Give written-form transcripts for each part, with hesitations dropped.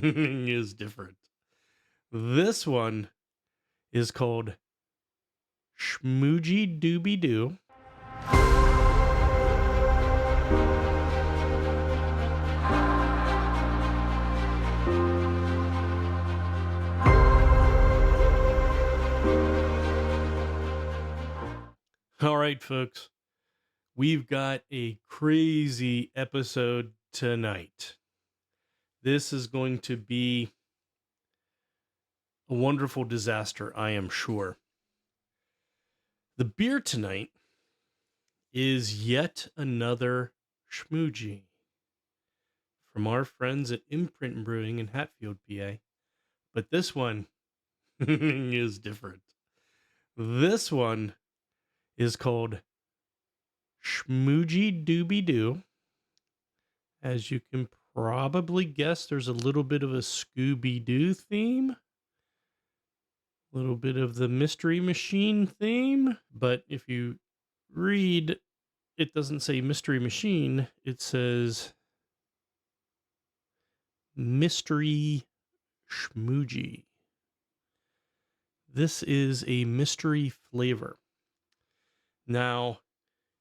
is different. This one is called schmoojee dooby doo. All right, folks, we've got a crazy episode tonight. This is going to be a wonderful disaster, I am sure. The beer tonight is yet another schmoojee from our friends at Imprint Brewing in Hatfield, PA. But this one is different. This one is called schmoojee dooby doo. As you can probably guess, there's a little bit of a Scooby Doo theme, a little bit of the Mystery Machine theme. But if you read, it doesn't say Mystery Machine, it says Mystery Schmoojee. This is a mystery flavor. Now,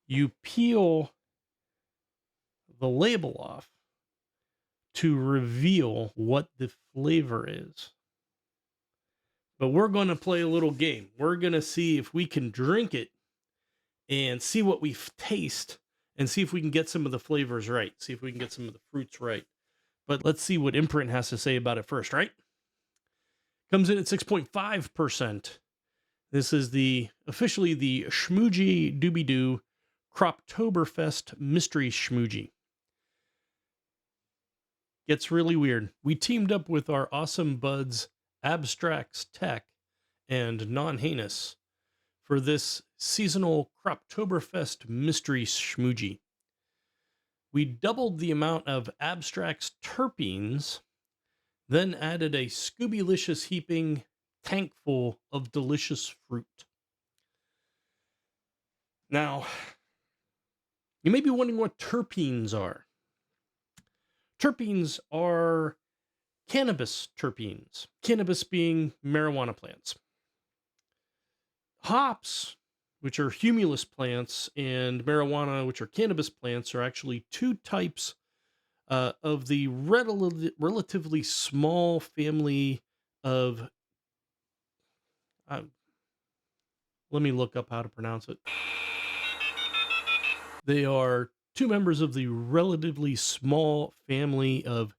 you peel the label off to reveal what the flavor is. But we're going to play a little game. We're going to see if we can drink it and see what we taste and see if we can get some of the flavors right. See if we can get some of the fruits right. But let's see what Imprint has to say about it first, right? Comes in at 6.5%. This is officially the schmoojee dooby doo Croptoberfest Mystery Schmoojee. Gets really weird. We teamed up with our awesome buds Abstracts Tech and Non-Heinous for this seasonal Croptoberfest Mystery Schmoojee. We doubled the amount of Abstracts terpenes, then added a Scooby-licious heaping tank full of delicious fruit. Now, you may be wondering what terpenes are. Terpenes are cannabis terpenes, cannabis being marijuana plants. Hops, which are humulus plants, and marijuana, which are cannabis plants, are actually two types of the relatively small family of... let me look up how to pronounce it. They are two members of the relatively small family of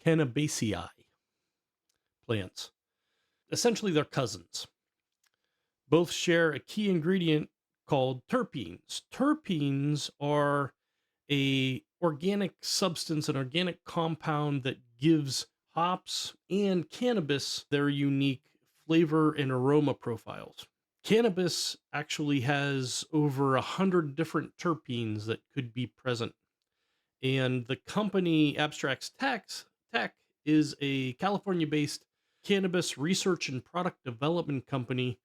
Cannabaceae plants. Essentially, they're cousins. Both share a key ingredient called terpenes. Terpenes are an organic substance, an organic compound that gives hops and cannabis their unique flavor and aroma profiles. Cannabis actually has over 100 different terpenes that could be present. And the company Abstracts Tech is a California-based cannabis research and product development company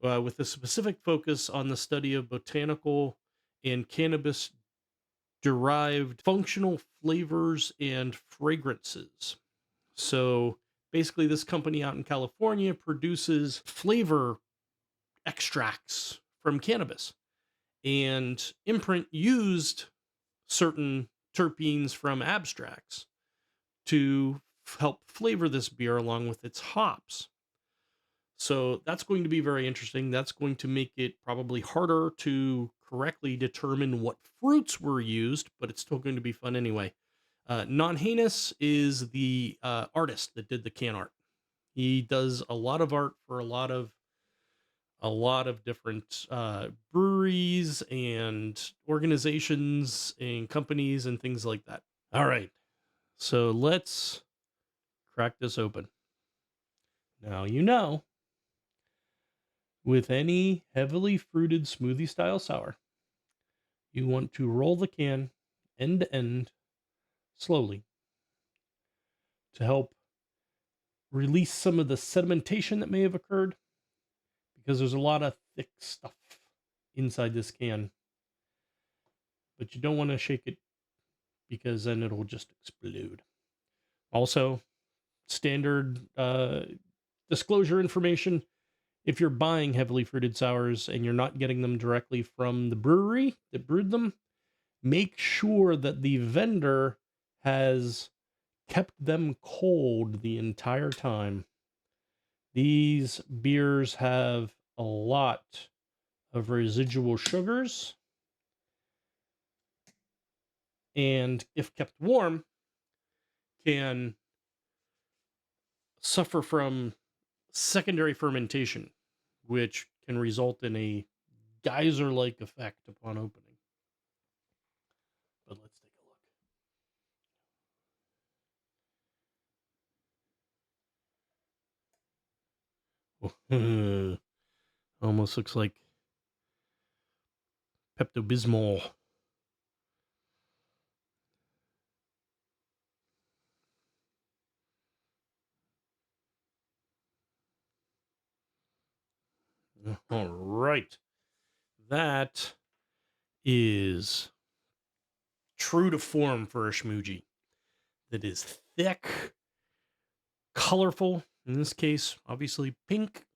with a specific focus on the study of botanical and cannabis-derived functional flavors and fragrances. So basically, this company out in California produces flavor extracts from cannabis. And Imprint used certain terpenes from Abstracts to help flavor this beer along with its hops. So that's going to be very interesting. That's going to make it probably harder to correctly determine what fruits were used, but it's still going to be fun anyway. Non-Heinous is the artist that did the can art. He does a lot of art for a lot of different breweries and organizations and companies and things like that. All right, so let's crack this open. Now, with any heavily fruited smoothie style sour, you want to roll the can end to end slowly to help release some of the sedimentation that may have occurred, because there's a lot of thick stuff inside this can. But you don't want to shake it because then it'll just explode. Also, standard disclosure information. If you're buying heavily fruited sours and you're not getting them directly from the brewery that brewed them, make sure that the vendor has kept them cold the entire time. These beers have a lot of residual sugars, and if kept warm, can suffer from secondary fermentation, which can result in a geyser-like effect upon opening. But let's take a look. Almost looks like Pepto-Bismol. All right. That is true to form for a schmoojee. That is thick, colorful, in this case, obviously pink,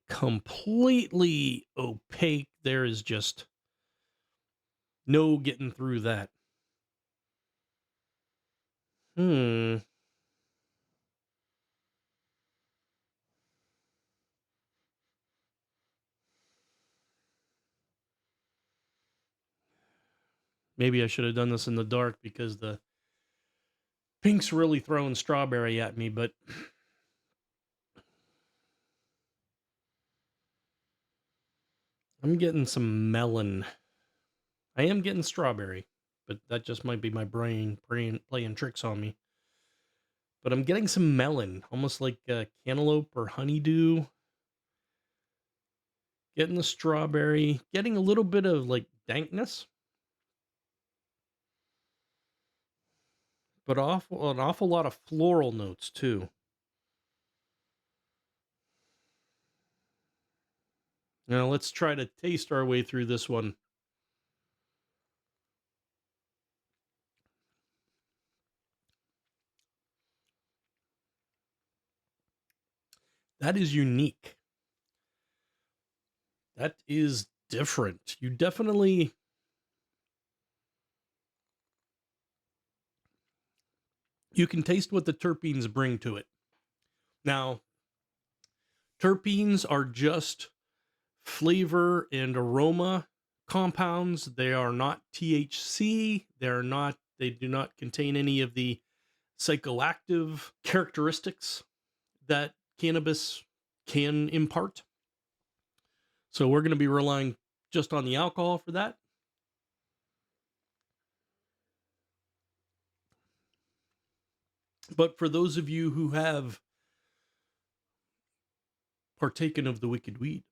completely opaque. There is just no getting through that. Maybe I should have done this in the dark because the pink's really throwing strawberry at me, but I'm getting some melon. I am getting strawberry, but that just might be my brain playing tricks on me. But I'm getting some melon, almost like cantaloupe or honeydew. Getting the strawberry, getting a little bit of like dankness, but an awful lot of floral notes too. Now let's try to taste our way through this one. That is unique. That is different. You definitely... You can taste what the terpenes bring to it. Now, terpenes are just flavor and aroma compounds. They are not THC. They do not contain any of the psychoactive characteristics that cannabis can impart. So we're going to be relying just on the alcohol for that. But for those of you who have partaken of the wicked weed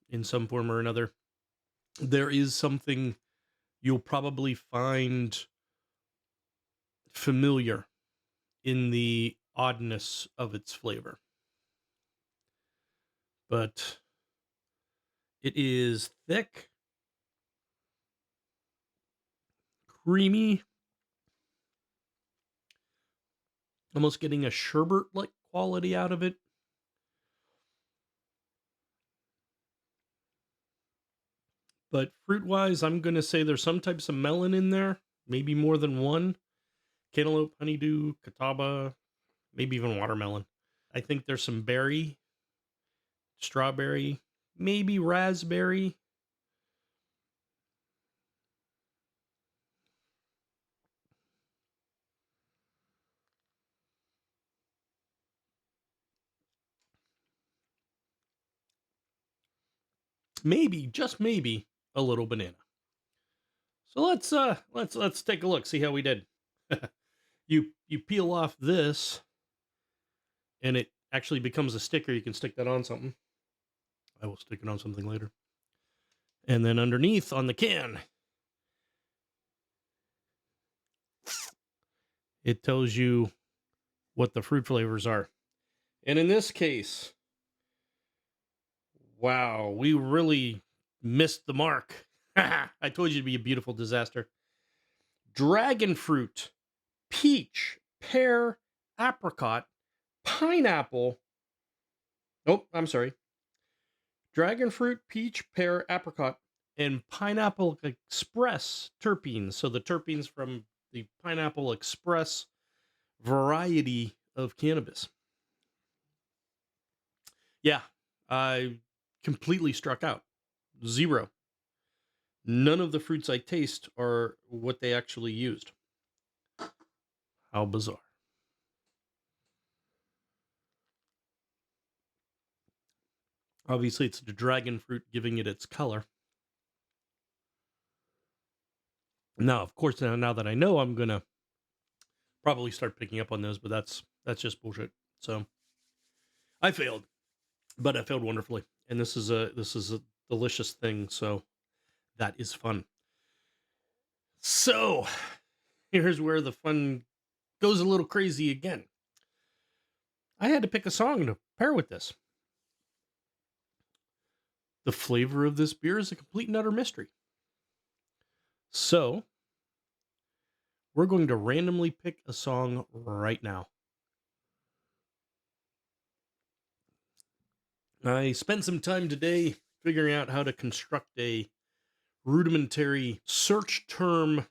in some form or another, there is something you'll probably find familiar in the oddness of its flavor. But it is thick, creamy, almost getting a sherbet-like quality out of it. But fruit-wise, I'm going to say there's some types of melon in there, maybe more than one. Cantaloupe, honeydew, catawba, maybe even watermelon. I think there's some berry, strawberry, maybe raspberry. Maybe, just maybe, a little banana. So let's take a look, see how we did. You peel off this, and it actually becomes a sticker. You can stick that on something. I will stick it on something later. And then underneath on the can, it tells you what the fruit flavors are. And in this case, wow, we really missed the mark. I told you it'd be a beautiful disaster. Dragon fruit, peach, pear, apricot, pineapple. Oh, I'm sorry. Dragon fruit, peach, pear, apricot, and pineapple express terpenes. So the terpenes from the pineapple express variety of cannabis. Yeah, I completely struck out. Zero. None of the fruits I taste are what they actually used. How bizarre. Obviously, it's the dragon fruit giving it its color. Now, of course, now that I know, I'm gonna probably start picking up on those, but that's just bullshit. So I failed, but I failed wonderfully, and this is a delicious thing. So that is fun. So here's where the fun goes a little crazy again. I had to pick a song to pair with this. The flavor of this beer is a complete and utter mystery. So we're going to randomly pick a song right now. I spent some time today figuring out how to construct a rudimentary search term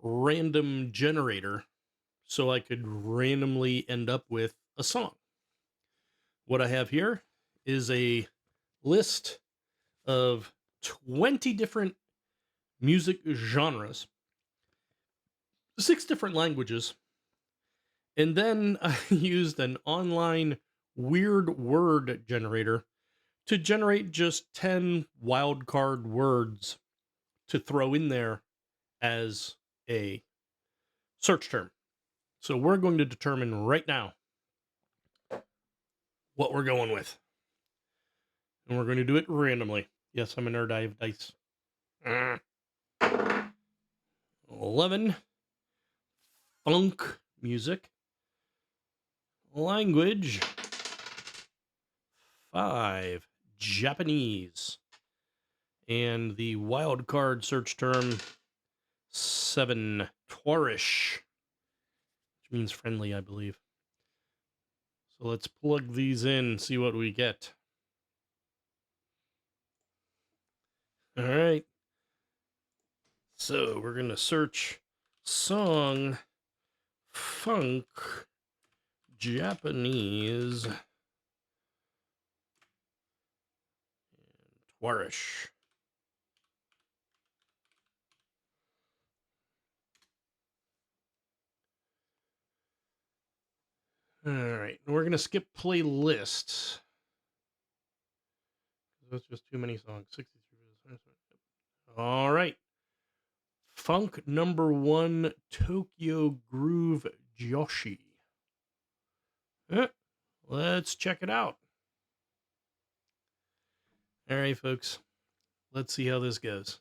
random generator so I could randomly end up with a song. What I have here is a list of 20 different music genres, 6 different languages, and then I used an online weird word generator to generate just 10 wildcard words to throw in there as a search term. So we're going to determine right now what we're going with. And we're going to do it randomly. Yes, I'm a nerd. I have dice. 11. Funk music. Language. 5. Japanese. And the wild card search term 7. Twarish. Which means friendly, I believe. So let's plug these in, see what we get. All right. So we're going to search song funk Japanese and Twarish. All right. We're going to skip playlists. That's just too many songs. 63. All right. Funk number 1, Tokyo Groove Joshi. Let's check it out. All right, folks. Let's see how this goes.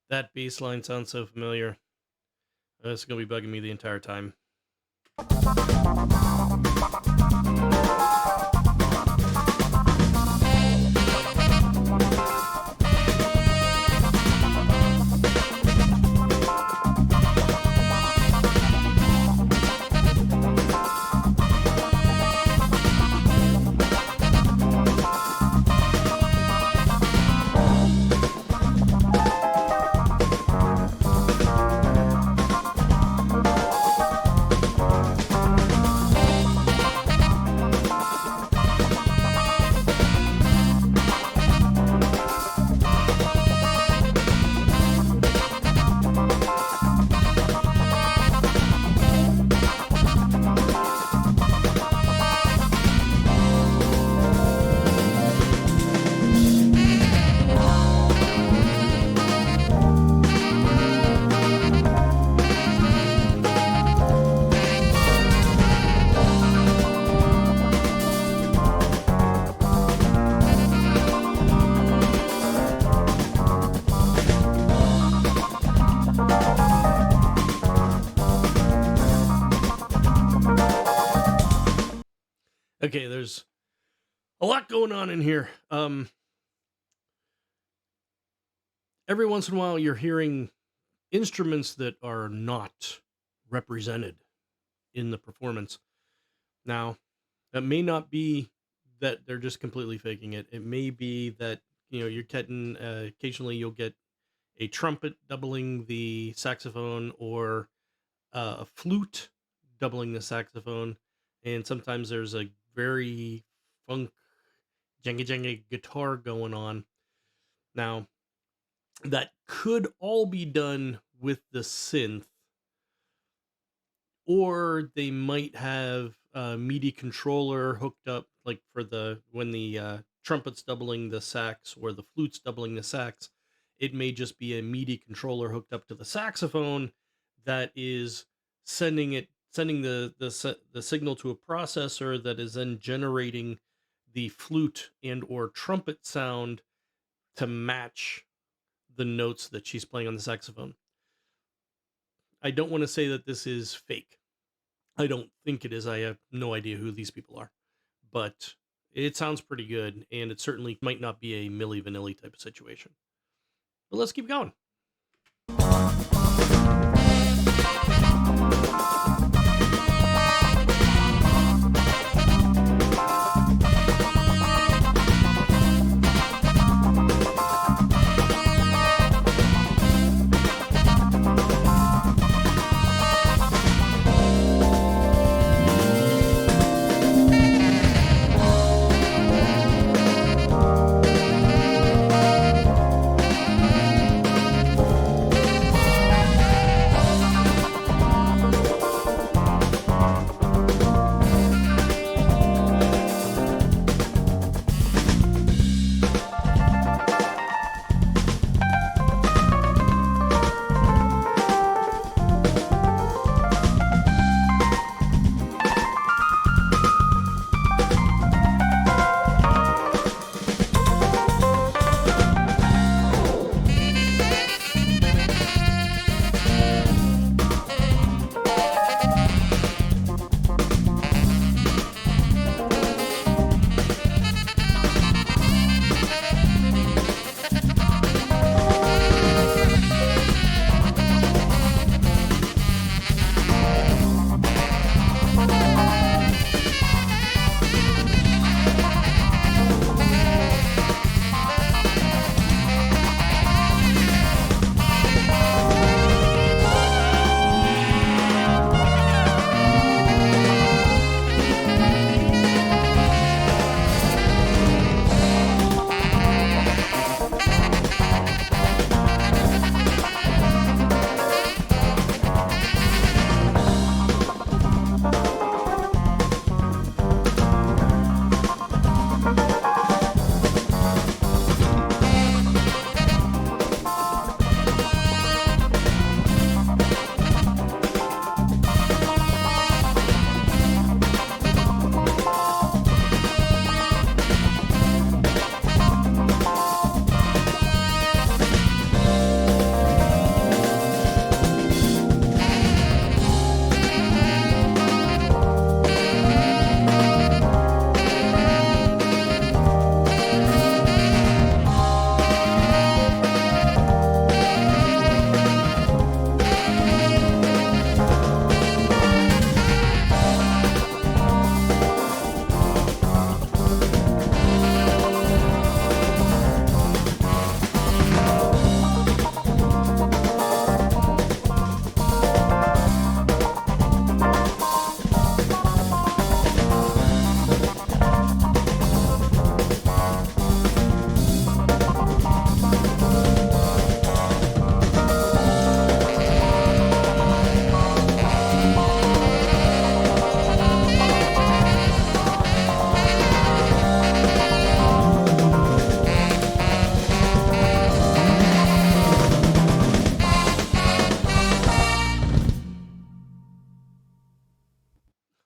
That bass line sounds so familiar. It's going to be bugging me the entire time. Okay, there's a lot going on in here. Every once in a while, you're hearing instruments that are not represented in the performance. Now, that may not be that they're just completely faking it. It may be that, you're getting, occasionally you'll get a trumpet doubling the saxophone, or a flute doubling the saxophone. And sometimes there's a very funk, jenga jenga guitar going on. Now, that could all be done with the synth, or they might have a MIDI controller hooked up, like for when the trumpet's doubling the sax or the flute's doubling the sax. It may just be a MIDI controller hooked up to the saxophone that is sending the signal to a processor that is then generating the flute and or trumpet sound to match the notes that she's playing on the saxophone. I don't want to say that this is fake. I don't think it is. I have no idea who these people are, but it sounds pretty good, and it certainly might not be a Milli Vanilli type of situation. But let's keep going.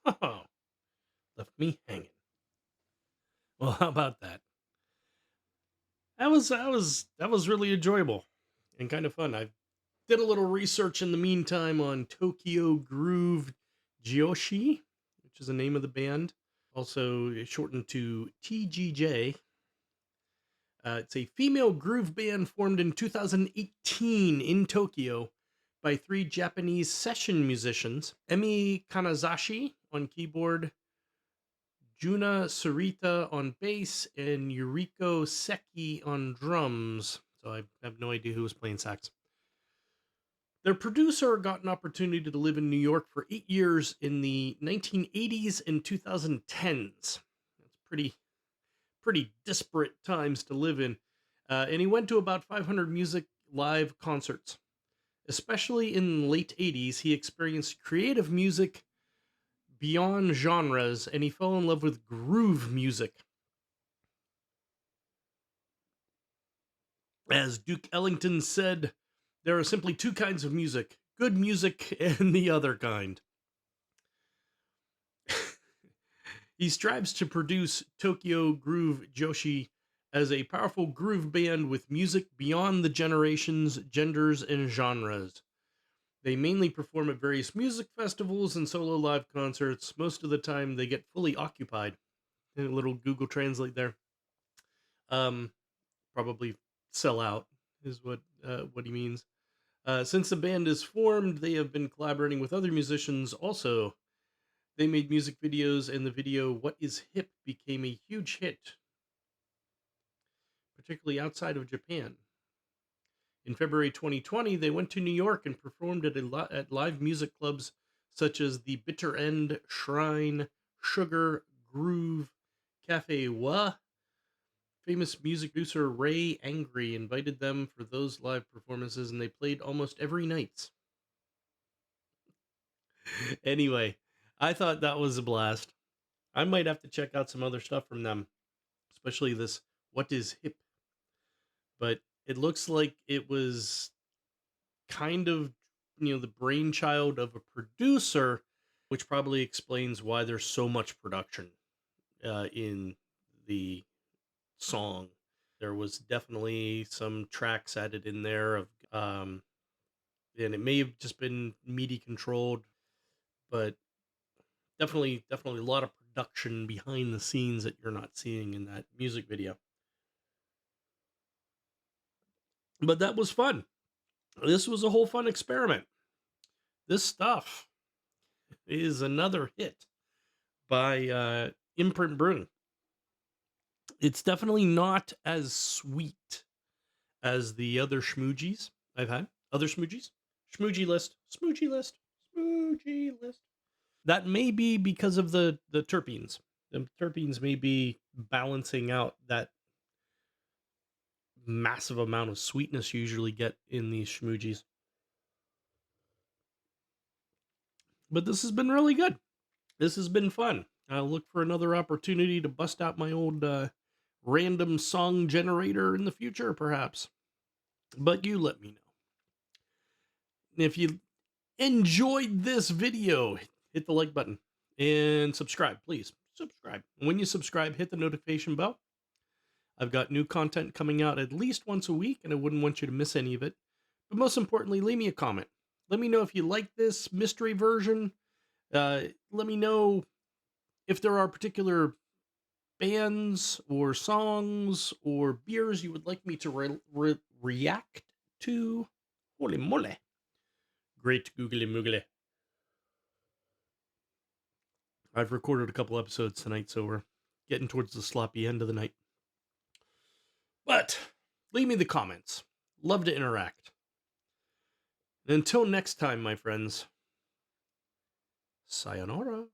Oh, left me hanging. Well, how about that? That was really enjoyable and kind of fun. I did a little research in the meantime on Tokyo Groove Joshi, which is the name of the band. also shortened to TGJ. It's a female groove band formed in 2018 in Tokyo by 3 Japanese session musicians: Emi Kanazashi on keyboard, Juna Sarita on bass, and Yuriko Seki on drums. So I have no idea who was playing sax. Their producer got an opportunity to live in New York for 8 years in the 1980s and 2010s. That's pretty disparate times to live in. And he went to about 500 music live concerts. Especially in the late 80s, he experienced creative music beyond genres, and he fell in love with groove music. As Duke Ellington said, there are simply 2 kinds of music: good music and the other kind. He strives to produce Tokyo Groove Joshi as a powerful groove band with music beyond the generations, genders, and genres. They mainly perform at various music festivals and solo live concerts. Most of the time, they get fully occupied. And a little Google Translate there. Probably sell out is what he means. Since the band is formed, they have been collaborating with other musicians also. They made music videos, and the video "What Is Hip" became a huge hit, particularly outside of Japan. In February 2020, they went to New York and performed at live music clubs such as the Bitter End, Shrine, Sugar, Groove, Cafe Wa. Famous music producer Ray Angry invited them for those live performances, and they played almost every night. Anyway, I thought that was a blast. I might have to check out some other stuff from them, especially this "What Is Hip." But it looks like it was kind of, the brainchild of a producer, which probably explains why there's so much production in the song. There was definitely some tracks added in there of, and it may have just been MIDI controlled, but definitely a lot of production behind the scenes that you're not seeing in that music video. But that was fun. This was a whole fun experiment. This stuff is another hit by Imprint Brewing. It's definitely not as sweet as the other schmoojees I've had. Other schmoojees? Schmoojee list. Schmoojee list. Schmoojee list. That may be because of the terpenes. The terpenes may be balancing out that massive amount of sweetness you usually get in these schmoojees. But this has been really good. This has been fun. I'll look for another opportunity to bust out my old random song generator in the future, perhaps. But you let me know. If you enjoyed this video, hit the like button and subscribe, please. Subscribe. When you subscribe, hit the notification bell. I've got new content coming out at least once a week, and I wouldn't want you to miss any of it. But most importantly, leave me a comment. Let me know if you like this mystery version. Let me know if there are particular bands or songs or beers you would like me to react to. Holy moly. Great googly moogly. I've recorded a couple episodes tonight, so we're getting towards the sloppy end of the night. But leave me the comments. Love to interact. And until next time, my friends, sayonara.